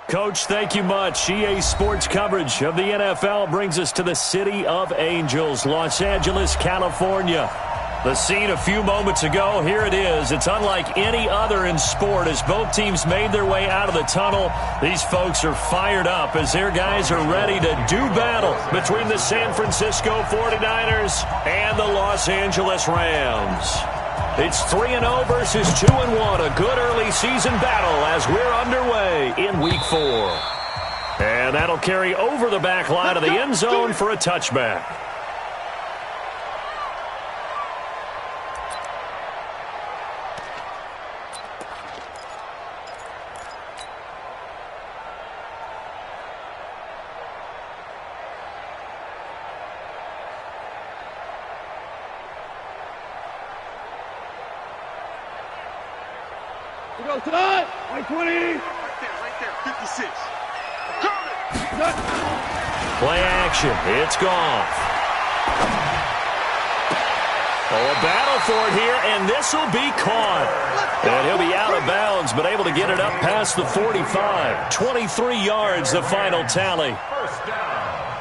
Coach, thank you much. EA Sports coverage of the NFL brings us to the City of Angels, Los Angeles, California. The scene a few moments ago, here it is. It's unlike any other in sport as both teams made their way out of the tunnel. These folks are fired up as their guys are ready to do battle between the San Francisco 49ers and the Los Angeles Rams. It's 3-0 versus 2-1, a good early season battle as we're underway in Week 4. And that'll carry over the back line of the end zone for a touchback. Tonight, 20. Right there, 56. Play action. It's gone. Oh, a battle for it here, and this will be caught. And he'll be out of bounds, but able to get it up past the 45. 23 yards, the final tally. First down.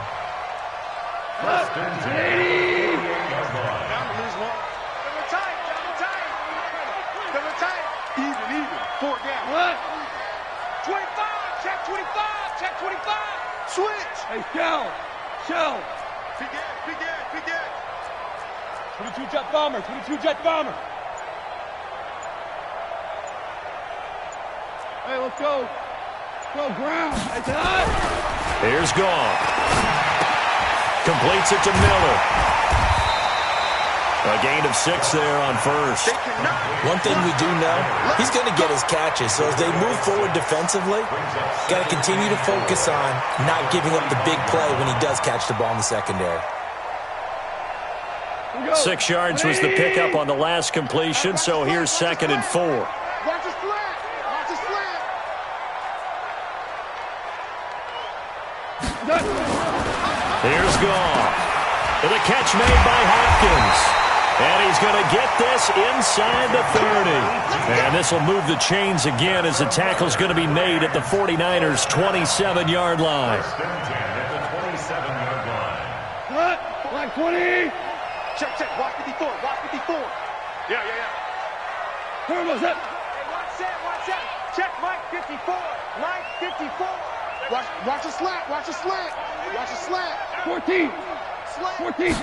First and 10. Four down. What? 25. Check 25. Check 25. Switch. Hey, Shell. Big end. 22 jet bomber. Hey, let's go. Go ground. Hey, Todd. Here's Goff. Completes it to Miller. A gain of 6 there on first. One thing we do know, he's going to get his catches. So as they move forward defensively, got to continue to focus on not giving up the big play when he does catch the ball in the secondary. 6 yards was the pickup on the last completion, so here's 2nd and 4. Watch his slant. Here's Goff. And a catch made by Hopkins. And he's going to get this inside the 30. And this will move the chains again as the tackle's going to be made at the 49ers' 27-yard line. Line 20. Check. Watch 54. Yeah. Turbo's up. Hey, watch that. Check Mike 54. Mike 54. Watch the slant. 14. 14.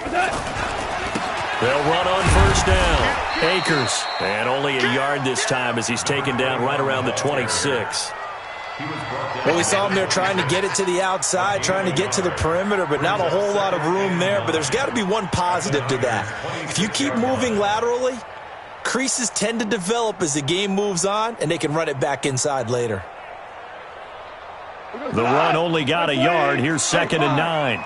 They'll run on first down. Akers. And only a yard this time as he's taken down right around the 26. Well, we saw him there trying to get it to the outside, trying to get to the perimeter, but not a whole lot of room there. But there's got to be one positive to that. If you keep moving laterally, creases tend to develop as the game moves on, and they can run it back inside later. The run only got a yard. Here's 2nd and 9.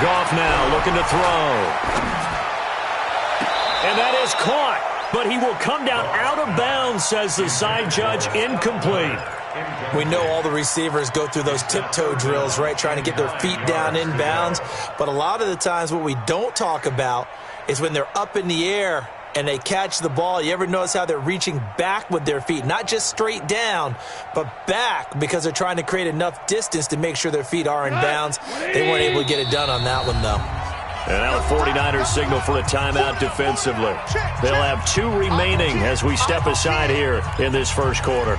Goff now looking to throw. And that is caught. But he will come down out of bounds, says the side judge. Incomplete. We know all the receivers go through those tiptoe drills, right, trying to get their feet down in bounds. But a lot of the times what we don't talk about is when they're up in the air and they catch the ball. You ever notice how they're reaching back with their feet? Not just straight down, but back because they're trying to create enough distance to make sure their feet are in bounds. They weren't able to get it done on that one, though. And now the 49ers signal for a timeout defensively. They'll have 2 remaining as we step aside here in this first quarter.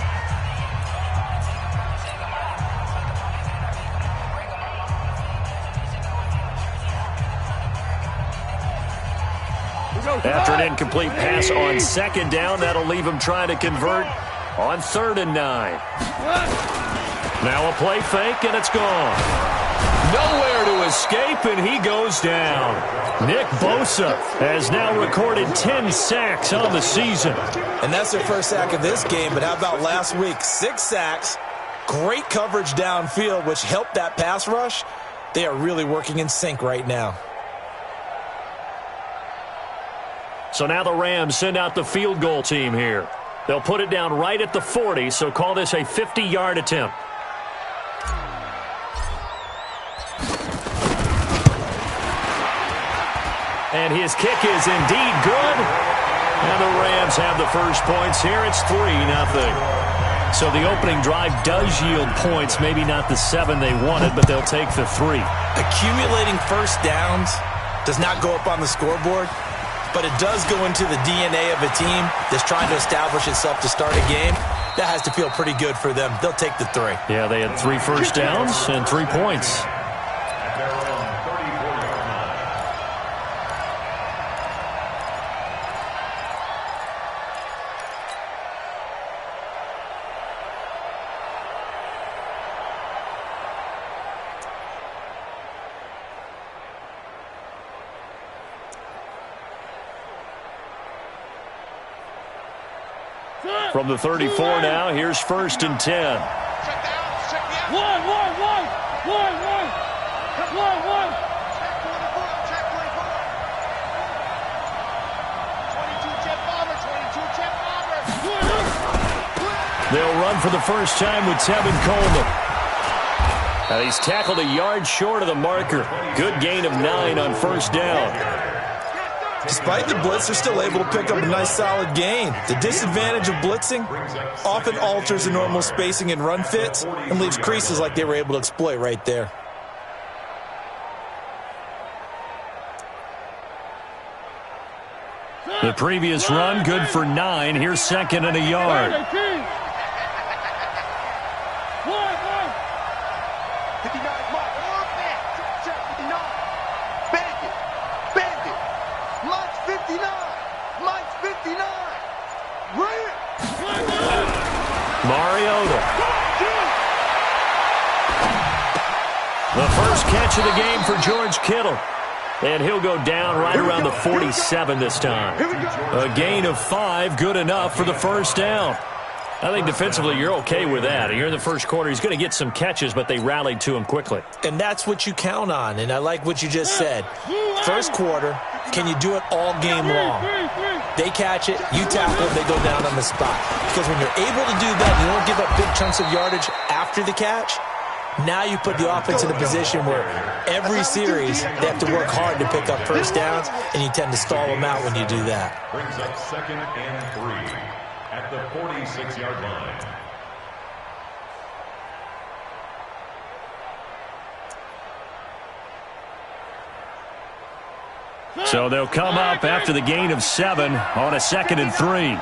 After an incomplete pass on 2nd down, that'll leave him trying to convert on 3rd and 9. Now a play fake, and it's gone. Nowhere to escape, and he goes down. Nick Bosa has now recorded 10 sacks on the season. And that's their first sack of this game, but how about last week? 6 sacks, great coverage downfield, which helped that pass rush. They are really working in sync right now. So now the Rams send out the field goal team here. They'll put it down right at the 40, so call this a 50-yard attempt. And his kick is indeed good. And the Rams have the first points here. It's 3-0. So the opening drive does yield points, maybe not the 7 they wanted, but they'll take the 3. Accumulating first downs does not go up on the scoreboard, but it does go into the DNA of a team that's trying to establish itself to start a game. That has to feel pretty good for them. They'll take the 3. Yeah, they had 3 first downs and 3 points. From the 34 now, here's 1st and 10. Check the outs, check the outs. One. Check 24. They'll run for the first time with Tevin Coleman. Now he's tackled a yard short of the marker. Good gain of 9 on 1st down. Despite the blitz, they're still able to pick up a nice solid gain. The disadvantage of blitzing often alters the normal spacing and run fits and leaves creases like they were able to exploit right there. The previous run, good for 9. Here's 2nd and a yard. 59. Mariota. The first catch of the game for George Kittle. And he'll go down right around the 47 this time. A gain of 5, good enough for the first down. I think defensively you're okay with that. Here in the first quarter, he's going to get some catches, but they rallied to him quickly. And that's what you count on, and I like what you just said. First quarter, can you do it all game long? They catch it, you tackle it, they go down on the spot. Because when you're able to do that, you don't give up big chunks of yardage after the catch. Now you put the offense in a position where every series they have to work hard to pick up first downs, and you tend to stall them out when you do that. Brings up 2nd and 3 at the 46-yard line. So they'll come up after the gain of 7 on a 2nd and 3.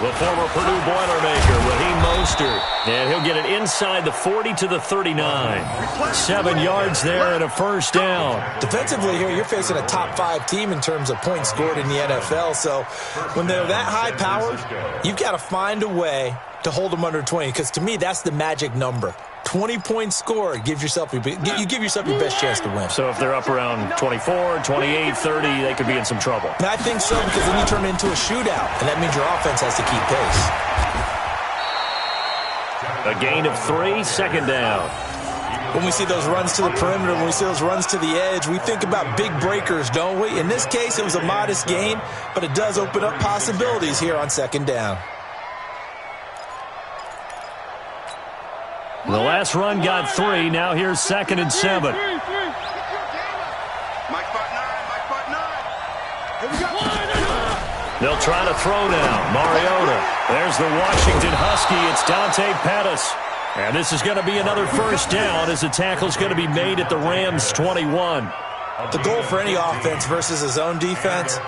The former Purdue Boilermaker, Raheem Mostert. And he'll get it inside the 40 to the 39. 7 yards there and a first down. Defensively here, you're facing a top 5 team in terms of points scored in the NFL. So when they're that high powered, you've got to find a way to hold them under 20. Because to me, that's the magic number. 20 points scored, you give yourself your best chance to win. So if they're up around 24, 28, 30, they could be in some trouble. And I think so, because then you turn it into a shootout, and that means your offense has to keep pace. A gain of 3, 2nd down. When we see those runs to the perimeter, when we see those runs to the edge, we think about big breakers, don't we? In this case, it was a modest gain, but it does open up possibilities here on 2nd down. The last run got 3. Now here's 2nd and 7. They'll try to throw now. Mariota. There's the Washington Husky. It's Dante Pettis. And this is going to be another first down as the tackle's going to be made at the Rams' 21. The goal for any offense versus a zone defense,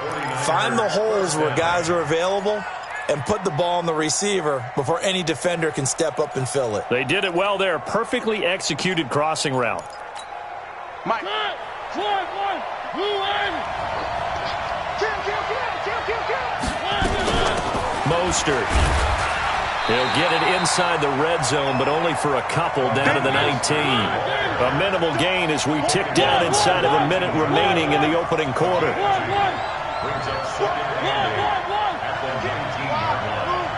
find the holes where guys are available and put the ball on the receiver before any defender can step up and fill it. They did it well there. Perfectly executed crossing route. Mike. Mostert. He'll get it inside the red zone, but only for a couple down to the 19. A minimal gain as we tick down inside of a minute remaining in the opening quarter. Brings up 2nd and 8 at the 19-yard line.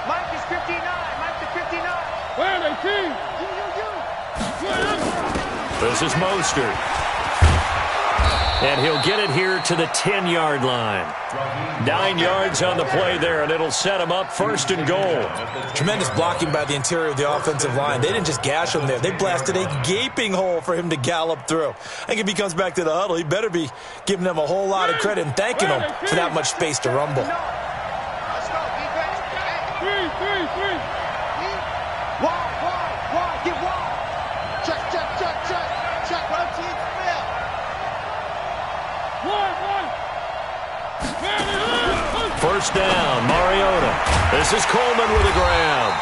Mike is 59. Mike is 59. Where are they, team? You. This is Mostert. And he'll get it here to the 10-yard line. 9 yards on the play there, and it'll set him up 1st and goal. Tremendous blocking by the interior of the offensive line. They didn't just gash him there. They blasted a gaping hole for him to gallop through. I think if he comes back to the huddle, he better be giving them a whole lot of credit and thanking them for that much space to rumble. First down, Mariota. This is Coleman with the grab.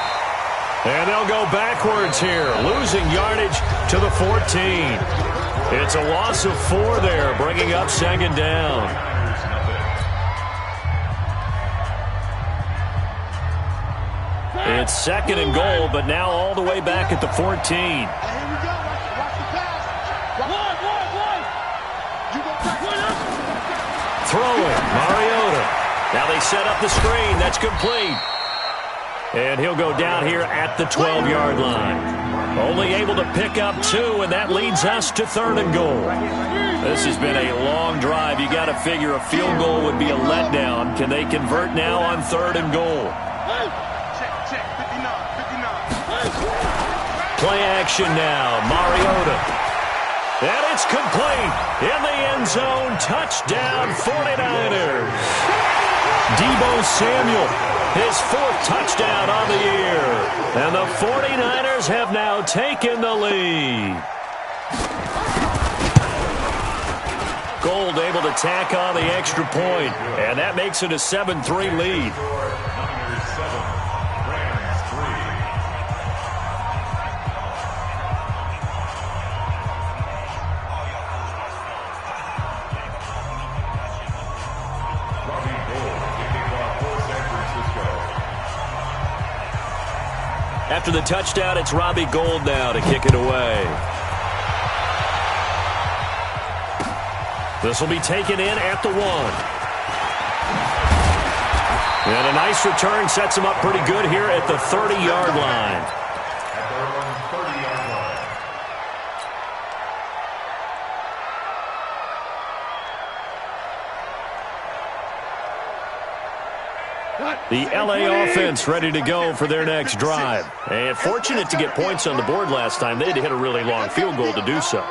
And they'll go backwards here, losing yardage to the 14. It's a loss of 4 there, bringing up 2nd down. It's 2nd and goal, but now all the way back at the 14. Throwing, Mariota. Now they set up the screen. That's complete. And he'll go down here at the 12-yard line. Only able to pick up 2, and that leads us to 3rd and goal. This has been a long drive. You got to figure a field goal would be a letdown. Can they convert now on 3rd and goal? Play action now. Mariota. And it's complete. In the end zone. Touchdown 49ers. Deebo Samuel, his 4th touchdown on the year. And the 49ers have now taken the lead. Gold able to tack on the extra point, and that makes it a 7-3 lead. After the touchdown, it's Robbie Gould now to kick it away. This will be taken in at the 1. And a nice return sets him up pretty good here at the 30-yard line. The L.A. offense ready to go for their next drive. And fortunate to get points on the board last time. They had to hit a really long field goal to do so.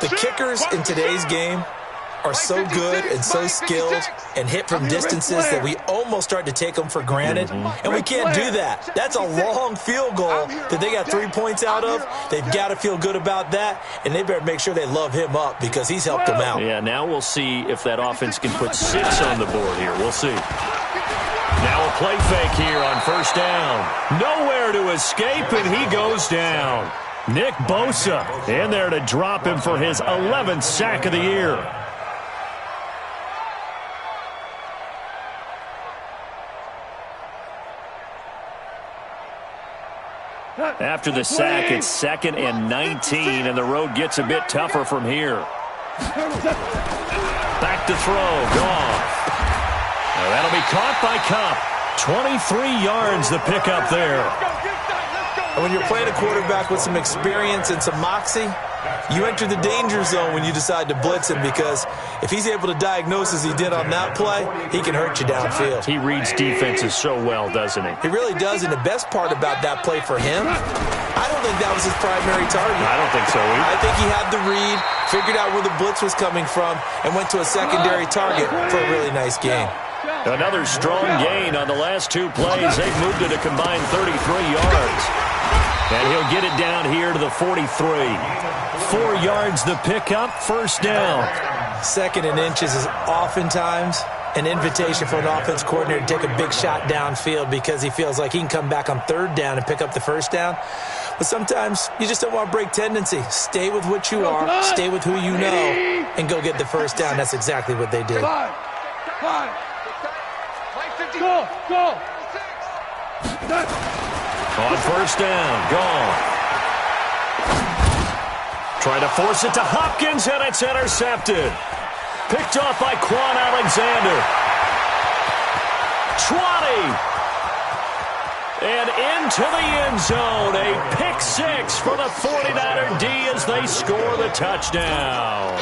The kickers in today's game are so good and so skilled and hit from distances that we almost start to take them for granted. And we can't do that. That's a long field goal that they got 3 points out of. They've got to feel good about that, and they better make sure they love him up because he's helped them out. Yeah, now we'll see if that offense can put 6 on the board here. We'll see. Now a play fake here on 1st down. Nowhere to escape, and he goes down. Nick Bosa in there to drop him for his 11th sack of the year. After the sack, it's 2nd and 19, and the road gets a bit tougher from here. Back to throw, gone. That'll be caught by Kupp. 23 yards the pickup there. And when you're playing a quarterback with some experience and some moxie, you enter the danger zone when you decide to blitz him, because if he's able to diagnose as he did on that play, he can hurt you downfield. He reads defenses so well, doesn't he? He really does, and the best part about that play for him, I don't think that was his primary target. I don't think so either. I think he had the read, figured out where the blitz was coming from, and went to a secondary target for a really nice gain. Another strong gain on the last 2 plays. They've moved it a combined 33 yards. And he'll get it down here to the 43. 4 yards the pickup, 1st down. 2nd and inches is oftentimes an invitation for an offense coordinator to take a big shot downfield because he feels like he can come back on 3rd down and pick up the 1st down. But sometimes you just don't want to break tendency. Stay with what you are, stay with who you know, and go get the 1st down. That's exactly what they did. Go. On 1st down, gone. Trying to force it to Hopkins, and it's intercepted. Picked off by Quan Alexander. 20. And into the end zone. A pick 6 for the 49er D as they score the touchdown.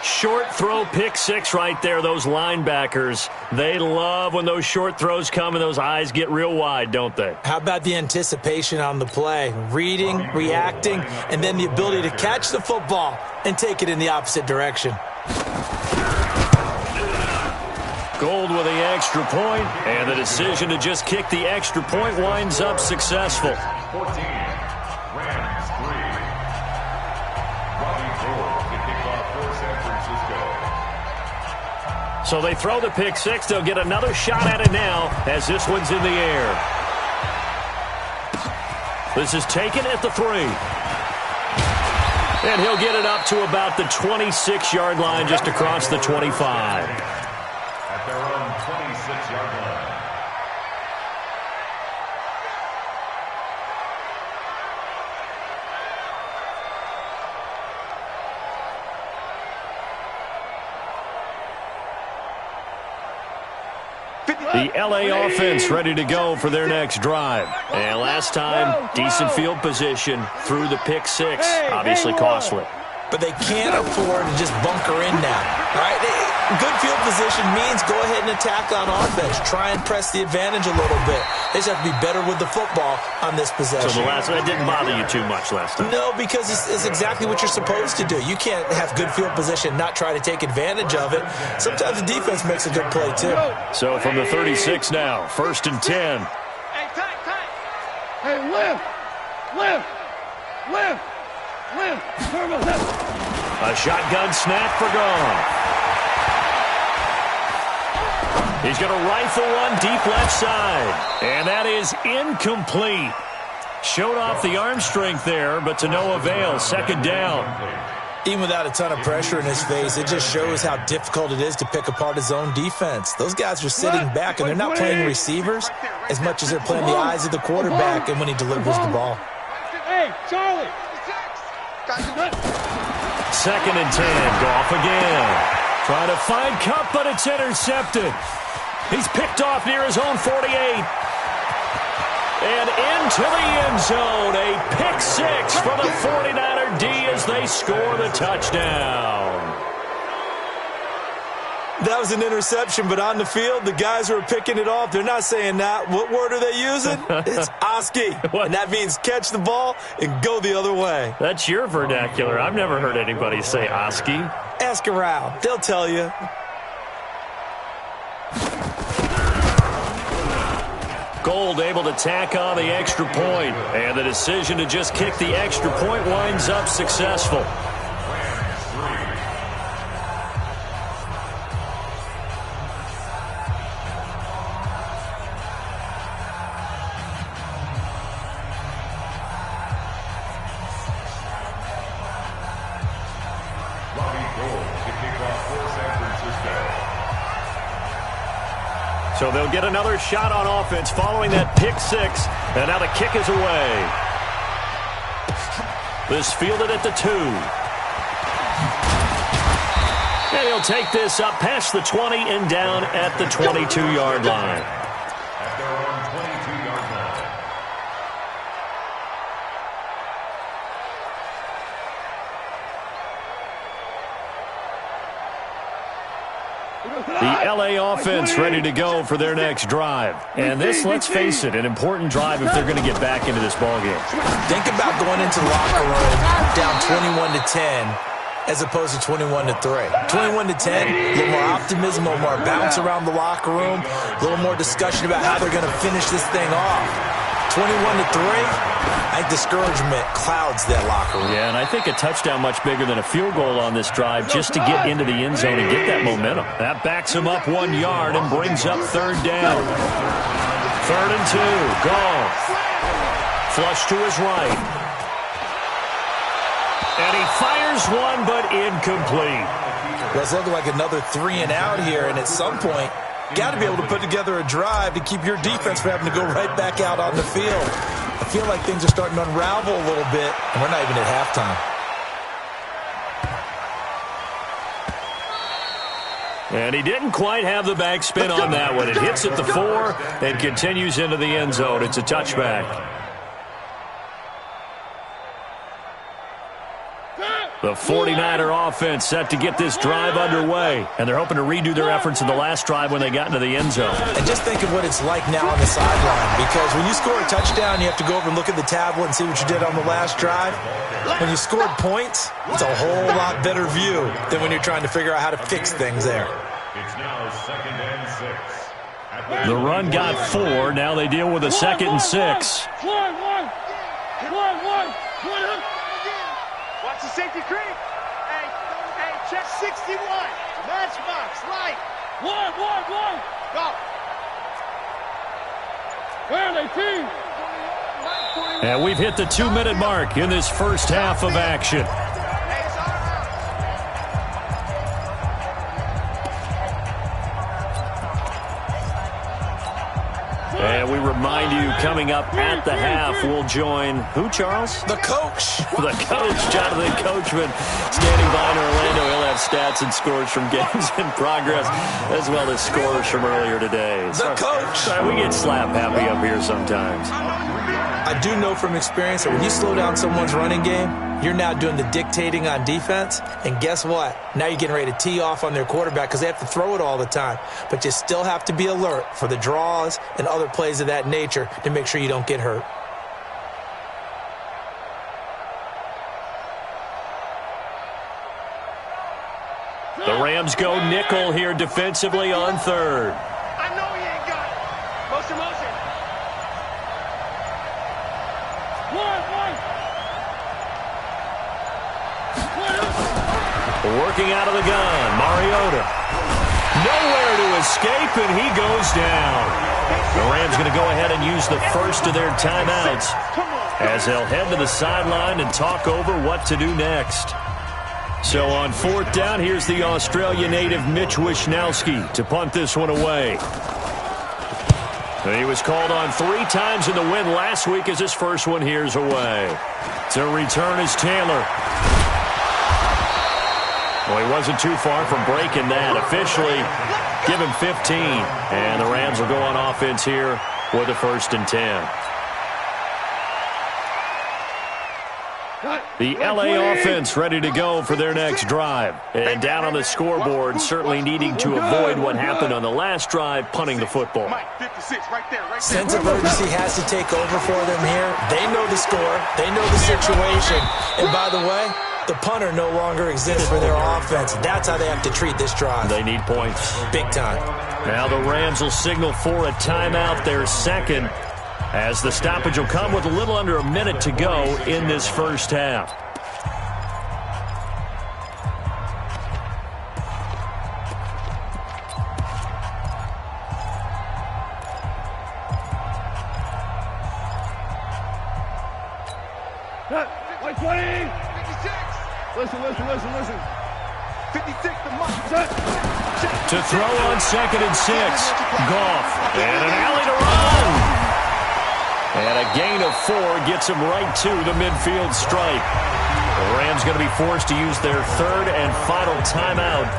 Short throw pick six right there. Those linebackers, they love when those short throws come and those eyes get real wide, don't they? How about the anticipation on the play? Reading, reacting, and then the ability to catch the football and take it in the opposite direction. Gold with the extra point, and the decision to just kick the extra point winds up successful. 14, Rams 3. Robbie Gould to kick off for San Francisco. So they throw the pick six. They'll get another shot at it now as this one's in the air. This is taken at the 3. And he'll get it up to about the 26-yard line, just across the 25. At their own 26-yard line. The LA offense ready to go for their next drive. And last time, decent field position through the pick six. Obviously costly. But they can't afford to just bunker in now. All right? Good field position means go ahead and attack on offense. Try and press the advantage a little bit. They just have to be better with the football on this possession. So that didn't bother you too much last time? No, because it's exactly what you're supposed to do. You can't have good field position and not try to take advantage of it. Sometimes the defense makes a good play, too. So from the 36 now, 1st and 10. Hey, tight. Hey, lift. Turbo left. A shotgun snap for Goff. He's going to rifle one deep left side. And that is incomplete. Showed off the arm strength there, but to no avail. 2nd down. Even without a ton of pressure in his face, it just shows how difficult it is to pick apart his own defense. Those guys are sitting back, and they're not playing receivers as much as they're playing the eyes of the quarterback and when he delivers the ball. Hey, Charlie. 2nd and 10. Goff again. Trying to find Kupp, but it's intercepted. He's picked off near his own 48. And into the end zone. A pick six for the 49er D as they score the touchdown. That was an interception, but on the field, the guys who are picking it off, they're not saying that. What word are they using? It's Oski. And that means catch the ball and go the other way. That's your vernacular. I've never heard anybody say Oski. Ask around. They'll tell you. Gould able to tack on the extra point, and the decision to just kick the extra point winds up successful. So they'll get another shot on offense following that pick six. And now the kick is away. This fielded at the 2. And he'll take this up past the 20 and down at the 22-yard line. At their own 22-yard line. The LA offense ready to go for their next drive. And this, let's face it, an important drive if they're going to get back into this ballgame. Think about going into the locker room down 21-10 as opposed to 21-3. 21-10, a little more optimism, a little more bounce around the locker room, a little more discussion about how they're going to finish this thing off. 21-3, I think discouragement clouds that locker room. Yeah, and I think a touchdown much bigger than a field goal on this drive just to get into the end zone and get that momentum. That backs him up 1 yard and brings up 3rd down. 3rd and 2. Goff. Flush to his right. And he fires one, but incomplete. Well, it's looking like another 3 and out here, and at some point, got to be able to put together a drive to keep your defense from having to go right back out on the field. I feel like things are starting to unravel a little bit, and we're not even at halftime. And he didn't quite have the back spin on that one. It hits at the 4 and continues into the end zone. It's a touchback. The 49er offense set to get this drive underway, and they're hoping to redo their efforts in the last drive when they got into the end zone. And just think of what it's like now on the sideline, because when you score a touchdown, you have to go over and look at the tablet and see what you did on the last drive. When you scored points, it's a whole lot better view than when you're trying to figure out how to fix things there. It's now 2nd and 6. The run got 4. Now they deal with a 2nd and 6. One. Watch the safety creep. Hey, check 61. Matchbox, light. One. Go. Where are they, team? And we've hit the 2-minute mark in this first half of action. And we remind you, coming up at the half, we'll join who, Charles? The coach. The coach, Jonathan Coachman, standing by in Orlando. He'll have stats and scores from games in progress, as well as scores from earlier today. The coach. We get slap happy up here sometimes. I do know from experience that when you slow down someone's running game, you're now doing the dictating on defense. And guess what? Now you're getting ready to tee off on their quarterback because they have to throw it all the time. But you still have to be alert for the draws and other plays of that nature to make sure you don't get hurt. The Rams go nickel here defensively on 3rd. I know he ain't got it. Motion. Working out of the gun, Mariota. Nowhere to escape, and he goes down. The Rams going to go ahead and use the first of their timeouts as they'll head to the sideline and talk over what to do next. So on 4th down, here's the Australia native Mitch Wishnowsky to punt this one away. He was called on 3 times in the win last week as his first one here's away. To return is Taylor. Well, he wasn't too far from breaking that. Officially, give him 15. And the Rams will go on offense here with a 1st and 10. The LA offense ready to go for their next drive. And down on the scoreboard, certainly needing to avoid what happened on the last drive, punting the football. Sense of urgency has to take over for them here. They know the score. They know the situation. And by the way, the punter no longer exists for their offense. That's how they have to treat this drive. They need points. Big time. Now the Rams will signal for a timeout, their second, as the stoppage will come with a little under a minute to go in this first half. Like 20. 56. Listen. 56 to Mark. To throw on 2nd and 6. Goff. And an alley to run. And a gain of 4 gets him right to the midfield stripe. The Rams going to be forced to use their 3rd and final timeout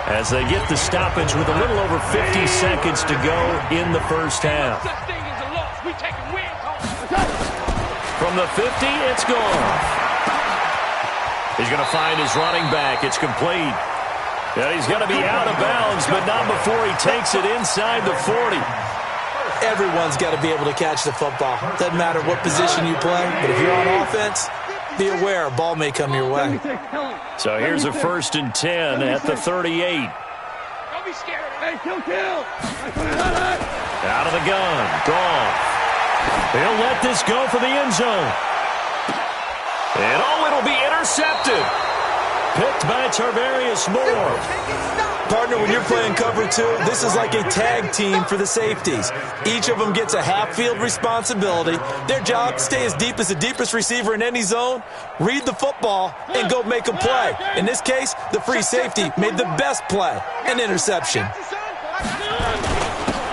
as they get the stoppage with a little over 50 seconds to go in the first half. From the 50, it's gone. He's going to find his running back. It's complete. And he's going to be out of bounds, but not before he takes it inside the 40. Everyone's got to be able to catch the football. Doesn't matter what position you play, but if you're on offense, be aware a ball may come your way. So here's a 1st and 10 at the 38. Don't be scared. Hey, kill. Out of the gun. Goff. He'll let this go for the end zone. And it'll be intercepted. Picked by Tarvarius Moore. Partner, when you're playing cover 2, this is like a tag team for the safeties. Each of them gets a half-field responsibility. Their job, stay as deep as the deepest receiver in any zone, read the football, and go make a play. In this case, the free safety made the best play, an interception.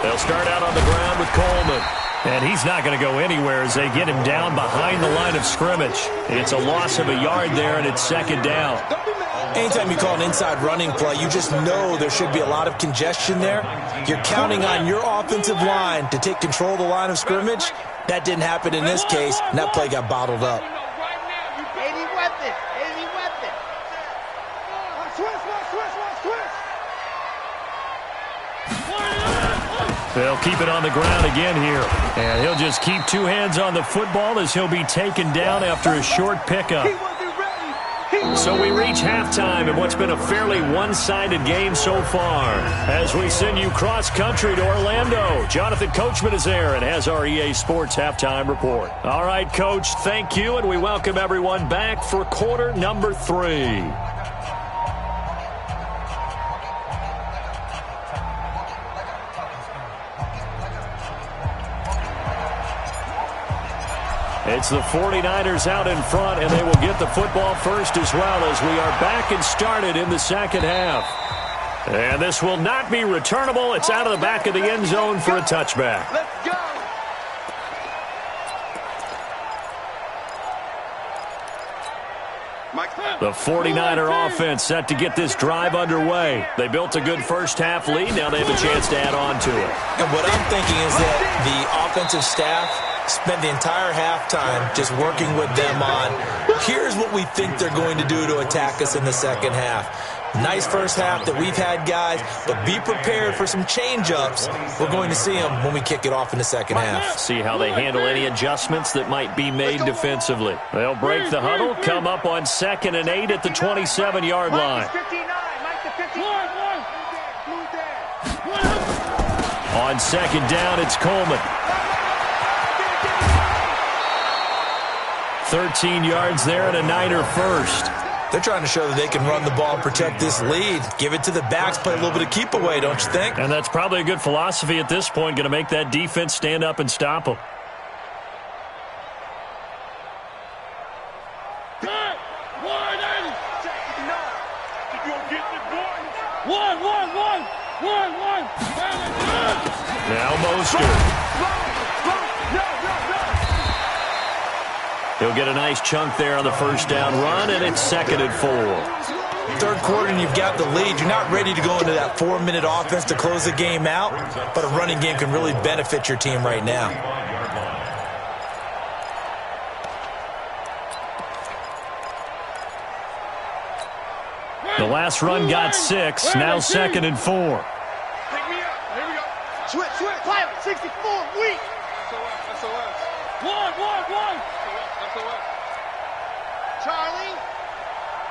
They'll start out on the ground with Coleman. And he's not going to go anywhere as they get him down behind the line of scrimmage. It's a loss of a yard there, and it's 2nd down. Anytime you call an inside running play, you just know there should be a lot of congestion there. You're counting on your offensive line to take control of the line of scrimmage. That didn't happen in this case, and that play got bottled up. They'll keep it on the ground again here. And he'll just keep two hands on the football as he'll be taken down after a short pickup. So we reach halftime in what's been a fairly one-sided game so far. As we send you cross-country to Orlando, Jonathan Coachman is there and has our EA Sports halftime report. All right, Coach, thank you, and we welcome everyone back for quarter number 3. It's the 49ers out in front, and they will get the football first as well as we are back and started in the second half. And this will not be returnable. It's out of the back of the end zone for a touchback. Let's go. The 49er offense set to get this drive underway. They built a good first-half lead. Now they have a chance to add on to it. And what I'm thinking is that the offensive staff spent the entire halftime just working with them on, here's what we think they're going to do to attack us in the second half. Nice first half that we've had, guys, but be prepared for some change-ups. We're going to see them when we kick it off in the second half. See how they handle any adjustments that might be made defensively. They'll break the huddle, come up on 2nd and 8 at the 27-yard line. On 2nd down, it's Coleman. 13 yards there and a Niner first. They're trying to show that they can run the ball and protect this lead. Give it to the backs, play a little bit of keep away, don't you think? And that's probably a good philosophy at this point, going to make that defense stand up and stop them. Now Mostert. He'll get a nice chunk there on the first down run, and it's 2nd and 4. Third quarter, and you've got the lead. You're not ready to go into that 4-minute offense to close the game out, but a running game can really benefit your team right now. The last run got 6, now 2nd and 4. Pick me up. Here we go. Switch. Fire. 64. Weak. SOS. One. SOS. Charlie.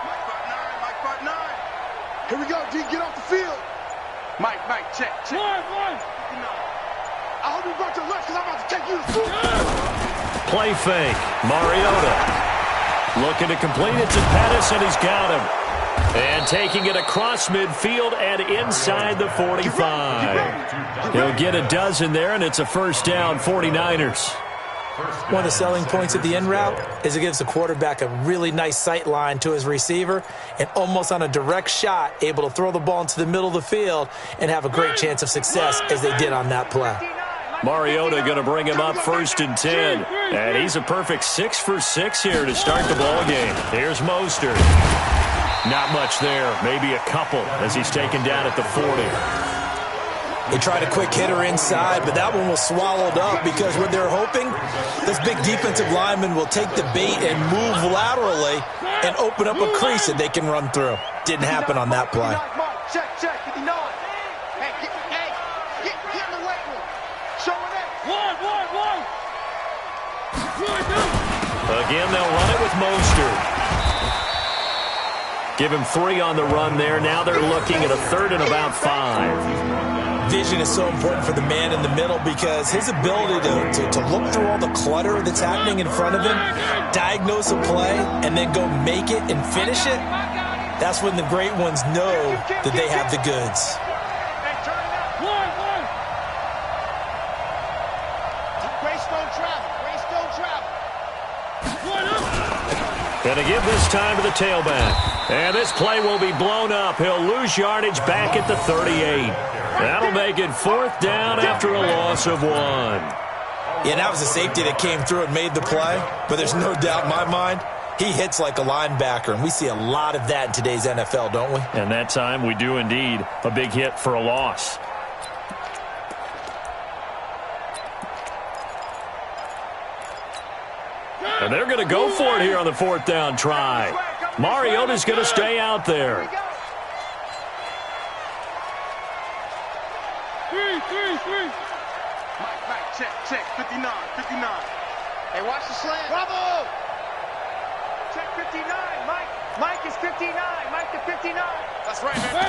Mike part 9. Here we go, D. Get off the field. Mike, check. One. I hope you brought your lunch because I'm about to take you to school. Play fake. Mariota. Looking to complete it to Pettis, and he's got him. And taking it across midfield and inside the 45. He'll get a dozen there, and it's a first down, 49ers. One of the selling points of the in route is it gives the quarterback a really nice sight line to his receiver and almost on a direct shot able to throw the ball into the middle of the field and have a great chance of success as they did on that play. Mariota going to bring him up 1st and 10. And he's a perfect 6 for 6 here to start the ball game. Here's Mostert. Not much there, maybe a couple as he's taken down at the 40. They tried a quick hitter inside, but that one was swallowed up because what they're hoping, this big defensive lineman will take the bait and move laterally and open up a crease that they can run through. Didn't happen on that play. Check. 59. Hey, get in the weight room. Show it up. One. Again, they'll run it with Mostert. Give him 3 on the run there. Now they're looking at a 3rd and about 5. Vision is so important for the man in the middle because his ability to look through all the clutter that's happening in front of him, diagnose a play, and then go make it and finish it, that's when the great ones know that they have the goods. Going to give this time to the tailback. And this play will be blown up. He'll lose yardage back at the 38. That'll make it 4th down after a loss of 1. Yeah, that was a safety that came through and made the play. But there's no doubt in my mind, he hits like a linebacker. And we see a lot of that in today's NFL, don't we? And that time we do indeed. A big hit for a loss. And they're going to go for it here on the 4th down try. Mariota's going to stay out there. check, 59, 59. Hey, watch the slant. Bravo! Check 59, Mike. Mike is 59, Mike to 59. That's right, man.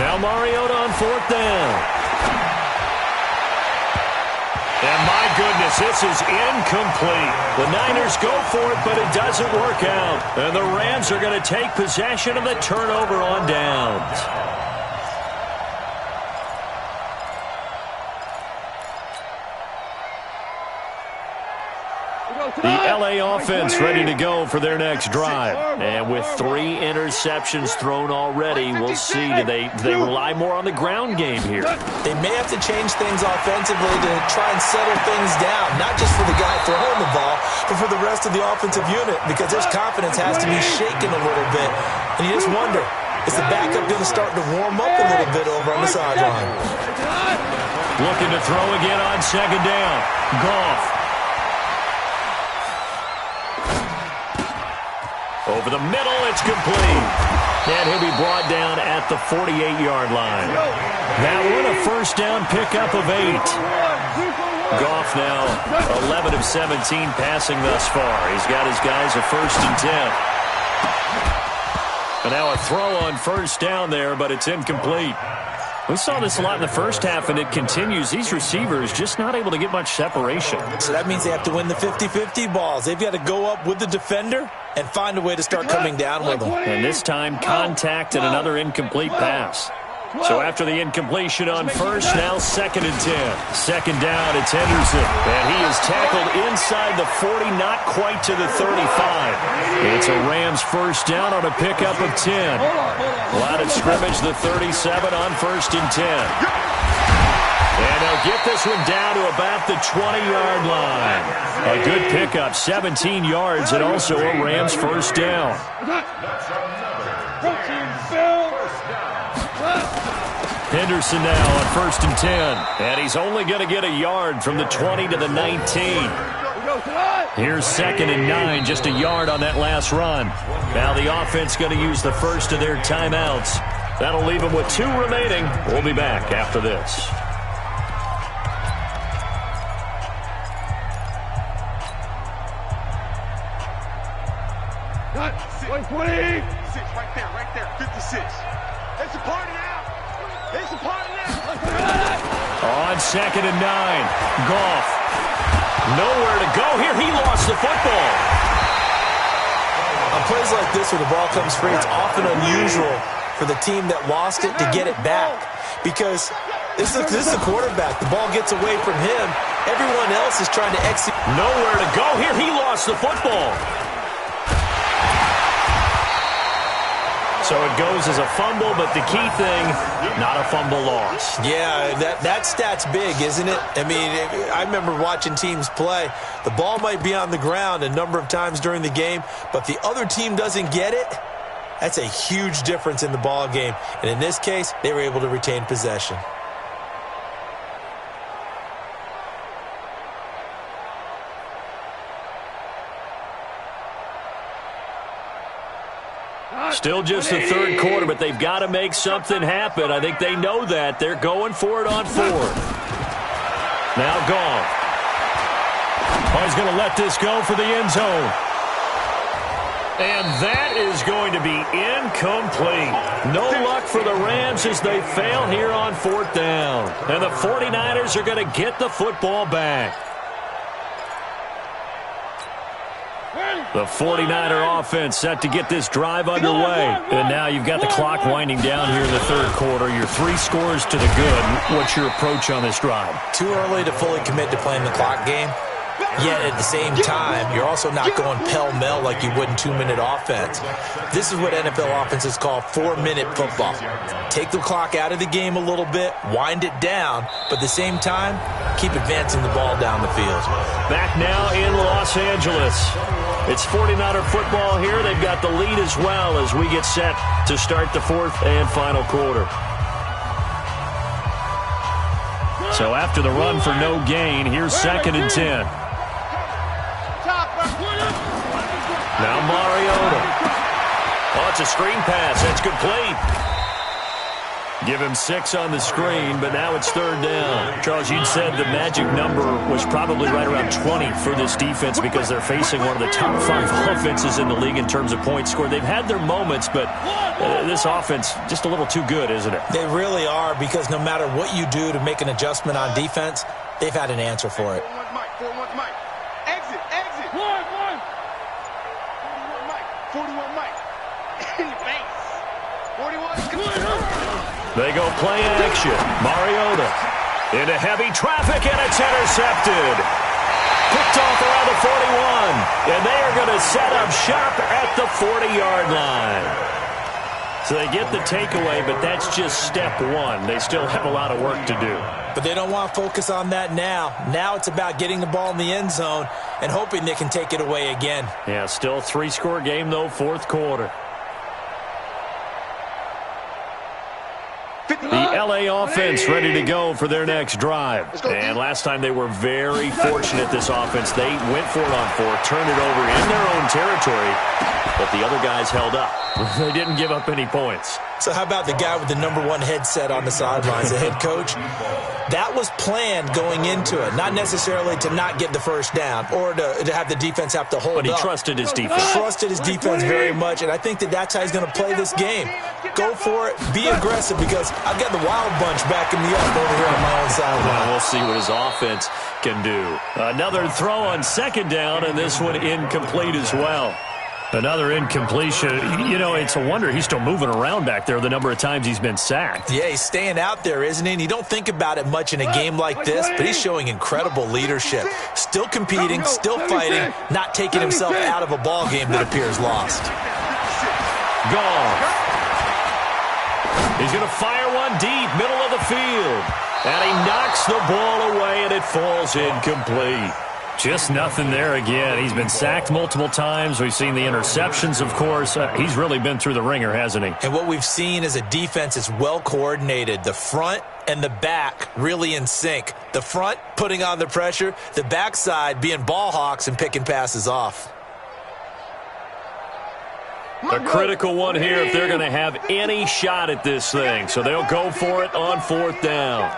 Now Mariota on 4th down. And my goodness, this is incomplete. The Niners go for it, but it doesn't work out. And the Rams are going to take possession of the turnover on downs. The L.A. offense ready to go for their next drive. And with 3 interceptions thrown already, we'll see. Do they rely more on the ground game here? They may have to change things offensively to try and settle things down, not just for the guy throwing the ball, but for the rest of the offensive unit, because his confidence has to be shaken a little bit. And you just wonder, is the backup going to start to warm up a little bit over on the sideline? Looking to throw again on 2nd down. Goff. Over the middle, it's complete. And he'll be brought down at the 48-yard line. That one, a 1st down pickup of 8. Goff now 11 of 17 passing thus far. He's got his guys a 1st and 10. And now a throw on 1st down there, but it's incomplete. We saw this a lot in the first half, and it continues. These receivers just not able to get much separation. So that means they have to win the 50-50 balls. They've got to go up with the defender and find a way to start coming down with them. And this time, contact and another incomplete pass. So after the incompletion on 1st, now 2nd and 10. 2nd down, it's Henderson. And he is tackled inside the 40, not quite to the 35. It's a Rams 1st down on a pickup of 10. Line of scrimmage, the 37 on 1st and 10. And they'll get this one down to about the 20-yard line. A good pickup, 17 yards, and also a Rams 1st down. Henderson now on 1st and 10. And he's only going to get a yard from the 20 to the 19. Here's 2nd and 9, just a yard on that last run. Now the offense going to use the first of their timeouts. That'll leave them with 2 remaining. We'll be back after this. Right there, 56. It's a party now. It's a party now. On 2nd and 9, Goff. Nowhere to go here. He lost the football. On plays like this where the ball comes free, it's often unusual for the team that lost it to get it back, because this is the quarterback. The ball gets away from him. Everyone else is trying to execute. Nowhere to go here. He lost the football. So it goes as a fumble, but the key thing, not a fumble loss. Yeah, that stat's big, isn't it? I mean, I remember watching teams play. The ball might be on the ground a number of times during the game, but the other team doesn't get it. That's a huge difference in the ball game. And in this case, they were able to retain possession. Still just the 3rd quarter, but they've got to make something happen. I think they know that. They're going for it on 4th. Now Goff. Oh, he's going to let this go for the end zone. And that is going to be incomplete. No luck for the Rams as they fail here on 4th down. And the 49ers are going to get the football back. The 49er offense set to get this drive underway. And now you've got the clock winding down here in the 3rd quarter. You're 3 scores to the good. What's your approach on this drive? Too early to fully commit to playing the clock game. Yet at the same time, you're also not going pell-mell like you would in 2-minute offense. This is what NFL offenses call 4-minute football. Take the clock out of the game a little bit, wind it down, but at the same time, keep advancing the ball down the field. Back now in Los Angeles. It's 49er football here. They've got the lead as well as we get set to start the 4th and final quarter. So after the run for no gain, here's 2nd and 10. Now Mariota. Oh, it's a screen pass. That's complete. Give him 6 on the screen, but now it's 3rd down. Charles, you'd said the magic number was probably right around 20 for this defense because they're facing one of the top 5 offenses in the league in terms of points scored. They've had their moments, but this offense just a little too good, isn't it? They really are, because no matter what you do to make an adjustment on defense, they've had an answer for it. 4-1 Mike. Exit. 41 Mike. 41 Mike. In your face. 41. Come on. They go play action. Mariota into heavy traffic, and it's intercepted. Picked off around the 41, and they are going to set up shop at the 40-yard line. So they get the takeaway, but that's just step 1. They still have a lot of work to do. But they don't want to focus on that now. Now it's about getting the ball in the end zone and hoping they can take it away again. Yeah, still 3-score game, though, 4th quarter. The L.A. offense ready to go for their next drive. And last time they were very fortunate, this offense. They went for it on 4, turned it over in their own territory, but the other guys held up. They didn't give up any points. So how about the guy with the #1 headset on the sidelines, the head coach? That was planned going into it, not necessarily to not get the first down or to have the defense have to hold up. But he trusted his defense. Trusted his defense very much, and I think that's how he's going to play this game. Go for it, be aggressive, because I've got the wild bunch backing me up over here on my own sideline. Well, we'll see what his offense can do. Another throw on 2nd down, and this one incomplete as well. Another incompletion. You know, it's a wonder he's still moving around back there the number of times he's been sacked. Yeah, he's staying out there, isn't he? And you don't think about it much in a game like this, but he's showing incredible leadership. Still competing, still fighting, not taking himself out of a ball game that appears lost. Gone. He's going to fire one deep, middle of the field. And he knocks the ball away, and it falls incomplete. Just nothing there again. He's been sacked multiple times. We've seen the interceptions, of course. He's really been through the ringer, hasn't he? And what we've seen is a defense that's well coordinated. The front and the back really in sync. The front putting on the pressure, the backside being ball hawks and picking passes off. A critical one here if they're going to have any shot at this thing. So they'll go for it on 4th down.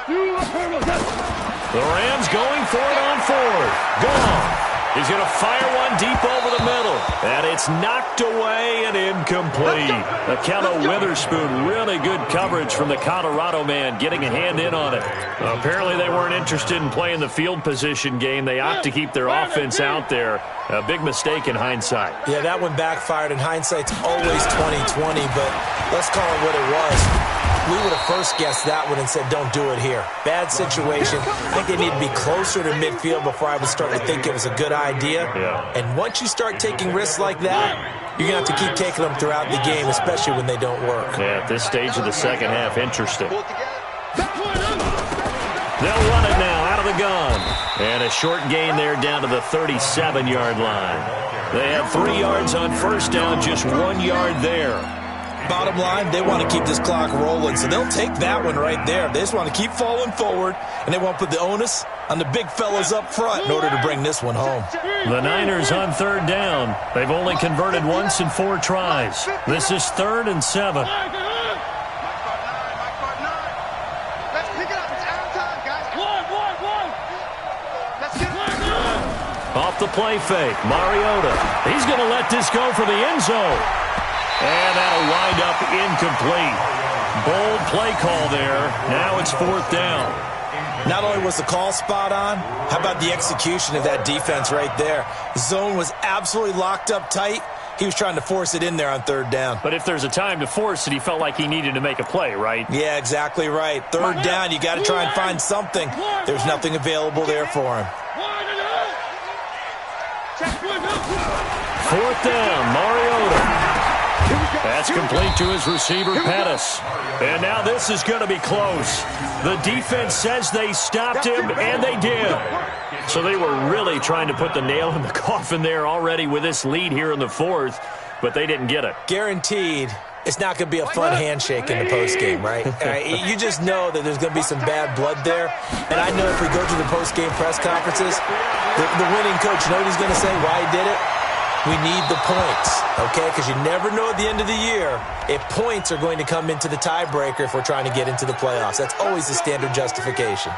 The Rams going for it on 4th. Gone. He's going to fire one deep over the middle. And it's knocked away and incomplete. Akello Witherspoon, really good coverage from the Colorado man, getting a hand in on it. Apparently they weren't interested in playing the field position game. They opt to keep their offense out there. A big mistake in hindsight. Yeah, that one backfired. In hindsight's always 20/20, but let's call it what it was. We would have first guessed that one and said, don't do it here. Bad situation. I think they need to be closer to midfield before I would start to think it was a good idea. Yeah. And once you start taking risks like that, you're going to have to keep taking them throughout the game, especially when they don't work. Yeah, at this stage of the second half, interesting. They'll run it now out of the gun. And a short gain there down to the 37-yard line. They have 3 yards on 1st down, just 1 yard there. Bottom line, they want to keep this clock rolling, so they'll take that one right there. They just want to keep falling forward, and they want to put the onus on the big fellas up front in order to bring this one home. The Niners on 3rd down. They've only converted once in 4 tries. This is 3rd and 7. Let's pick it up. It's out of time, guys. One. Let's get it. Off the play fake, Mariota. He's going to let this go for the end zone. And that'll wind up incomplete. Bold play call there. Now it's 4th down. Not only was the call spot on, how about the execution of that defense right there? Zone was absolutely locked up tight. He was trying to force it in there on 3rd down. But if there's a time to force it, he felt like he needed to make a play, right? Yeah, exactly right. 3rd down, you got to try and find something. There's nothing available there for him. 4th down, Mariota. That's complete to his receiver, Pettis. And now this is going to be close. The defense says they stopped him, and they did. So they were really trying to put the nail in the coffin there already with this lead here in the 4th, but they didn't get it. Guaranteed, it's not going to be a fun handshake in the postgame, right? You just know that there's going to be some bad blood there. And I know if we go to the postgame press conferences, the winning coach, you know what he's going to say, why he did it? We need the points, okay? Because you never know at the end of the year if points are going to come into the tiebreaker if we're trying to get into the playoffs. That's always the standard justification.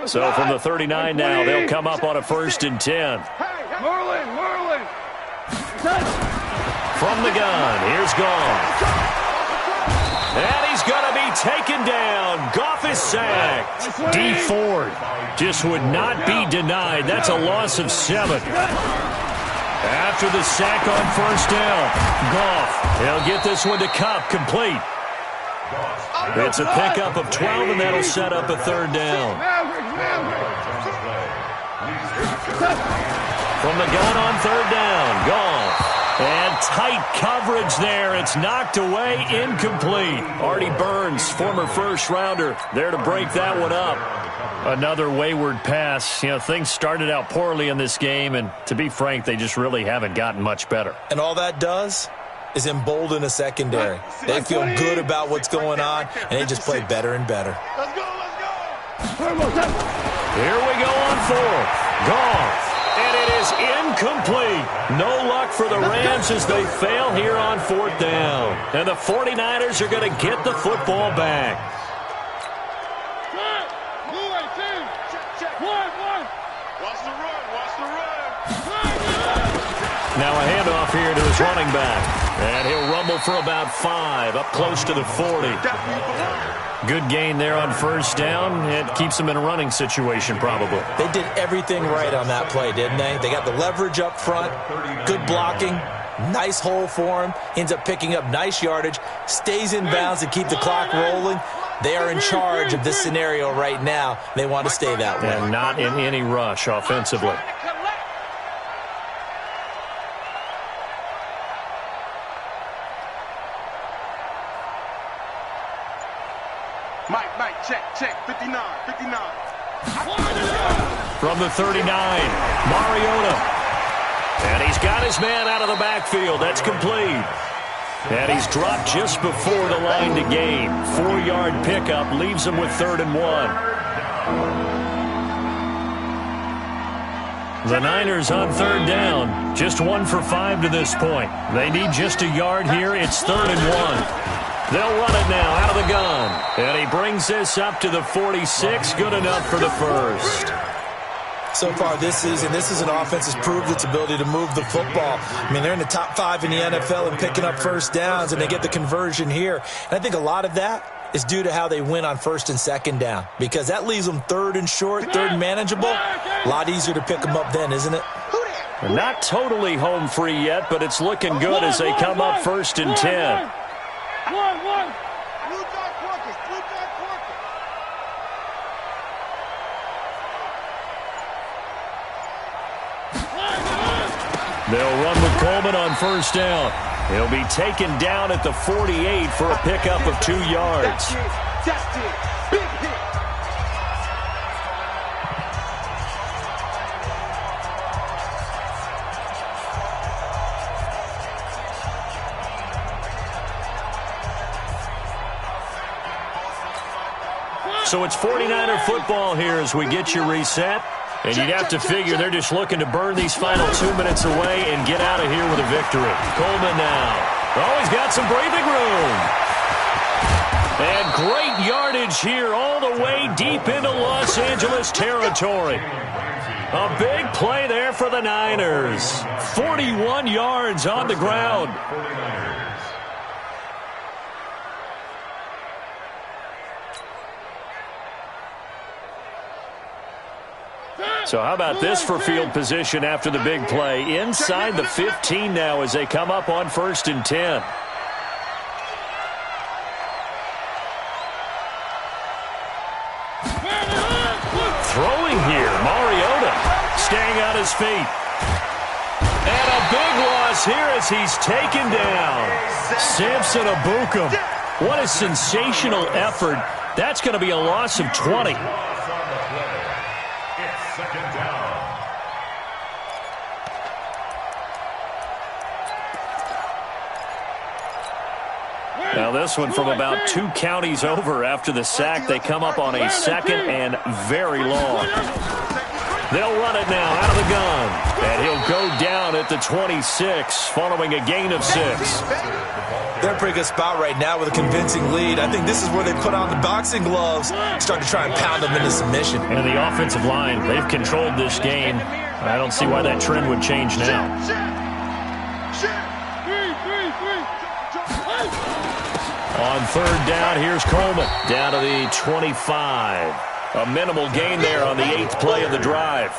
So from the 39 now, they'll come up on a 1st and 10. Merlin! From the gun, here's Goff. And he's going to be taken down. Goff is sacked. D Ford just would not be denied. That's a loss of 7. After the sack on 1st down, Goff, he'll get this one to Kupp, complete. It's a pickup of 12, and that'll set up a 3rd down. From the gun on 3rd down, Goff. And tight coverage there. It's knocked away, incomplete. Artie Burns, former first-rounder, there to break that one up. Another wayward pass. You know, things started out poorly in this game, and to be frank, they just really haven't gotten much better. And all that does is embolden a secondary. They feel good about what's going on, and they just play better and better. Let's go! Here we go on 4th. Goff. And it is incomplete. No luck for the Rams as they fail here on 4th down. And the 49ers are going to get the football back. Watch the run! Now a handoff here to his running back. And he'll rumble for about 5, up close to the 40. Good gain there on 1st down. It keeps them in a running situation probably. They did everything right on that play, didn't they? They got the leverage up front, good blocking, nice hole for him, ends up picking up nice yardage, stays in bounds to keep the clock rolling. They are in charge of this scenario right now. They want to stay that way. And not in any rush offensively. Mike, check, 59. From the 39, Mariota. And he's got his man out of the backfield. That's complete. And he's dropped just before the line to gain. 4-yard pickup leaves him with 3rd and 1. The Niners on 3rd down. Just 1 for 5 to this point. They need just a yard here. It's 3rd and 1. They'll run it now out of the gun. And he brings this up to the 46. Good enough for the 1st. So far this season, this is an offense that's proved its ability to move the football. I mean, they're in the top 5 in the NFL and picking up 1st downs, and they get the conversion here. And I think a lot of that is due to how they win on 1st and 2nd down, because that leaves them 3rd and short, 3rd and manageable. A lot easier to pick them up then, isn't it? They're not totally home free yet, but it's looking good as they come up 1st and 10. They'll run with Coleman on 1st down. He'll be taken down at the 48 for a pickup of 2 yards. That's it. Big hit. So it's 49er football here as we get you reset. And you'd have to figure they're just looking to burn these final 2 minutes away and get out of here with a victory. Coleman now. Oh, he's got some breathing room. And great yardage here all the way deep into Los Angeles territory. A big play there for the Niners. 41 yards on the ground. So how about this for field position after the big play? Inside the 15 now as they come up on 1st and 10. Throwing here, Mariota staying on his feet. And a big loss here as he's taken down. Samson Ebukam. What a sensational effort. That's going to be a loss of 20. Now Now this one from about 2 counties over after the sack. They come up on a 2nd and very long. They'll run it now out of the gun. And he'll go down at the 26 following a gain of 6. They're in a pretty good spot right now with a convincing lead. I think this is where they put on the boxing gloves, start to try and pound them into submission. And the offensive line, they've controlled this game. I don't see why that trend would change now. On 3rd down, here's Coleman down to the 25. A minimal gain there on the 8th play of the drive.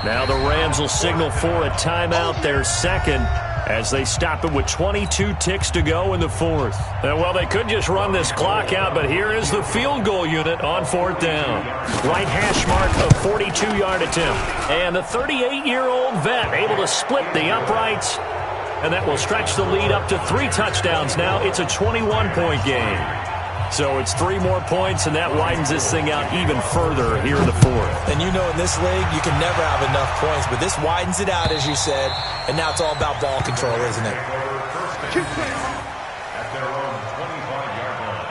Now the Rams will signal for a timeout, their 2nd, as they stop it with 22 ticks to go in the 4th. And, well, they could just run this clock out, but here is the field goal unit on 4th down. Right hash mark of 42-yard attempt. And the 38-year-old vet able to split the uprights. And that will stretch the lead up to 3 touchdowns now. It's a 21-point game. So it's 3 more points, and that widens this thing out even further here in the 4th. And you know in this league, you can never have enough points, but this widens it out, as you said, and now it's all about ball control, isn't it? At their own 25-yard line.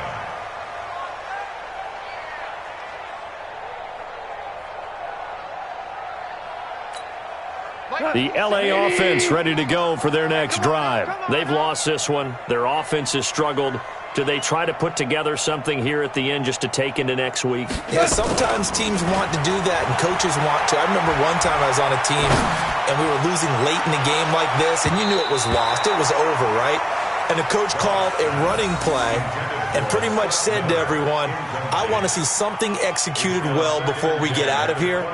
The L.A. offense ready to go for their next drive. They've lost this one. Their offense has struggled. Do they try to put together something here at the end just to take into next week? Yeah, sometimes teams want to do that and coaches want to. I remember one time I was on a team and we were losing late in the game like this, and you knew it was lost. It was over, right? And the coach called a running play and pretty much said to everyone, I want to see something executed well before we get out of here.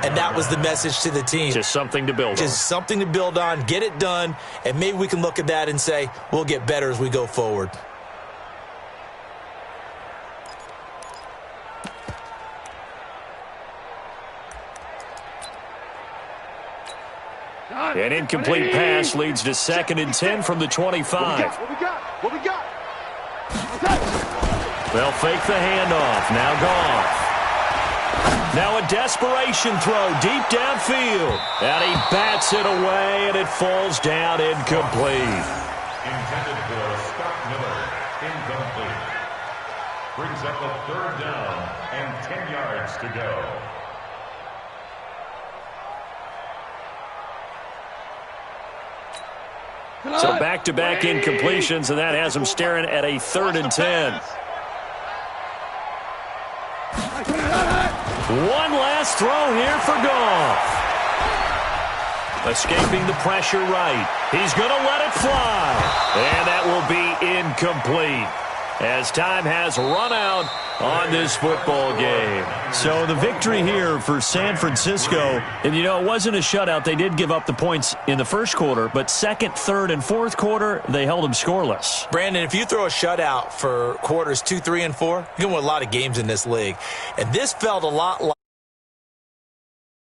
And that was the message to the team. Just something to build on. Just something to build on, get it done, and maybe we can look at that and say, we'll get better as we go forward. An incomplete pass leads to 2nd and 10 from the 25. What we got? They'll fake the handoff. Now Goff. Now a desperation throw deep downfield. And he bats it away, and it falls down incomplete. Intended for Scott Miller. Incomplete. Brings up a 3rd down and 10 yards to go. So back-to-back incompletions, and that has them staring at a 3rd and 10. One last throw here for Goff. Escaping the pressure right. He's going to let it fly. And that will be incomplete, as time has run out on this football game. So the victory here for San Francisco, and you know, it wasn't a shutout. They did give up the points in the first quarter, but 2nd, 3rd, and 4th quarter, they held them scoreless. Brandon, if you throw a shutout for quarters 2, 3, and 4, you can win a lot of games in this league. And this felt a lot like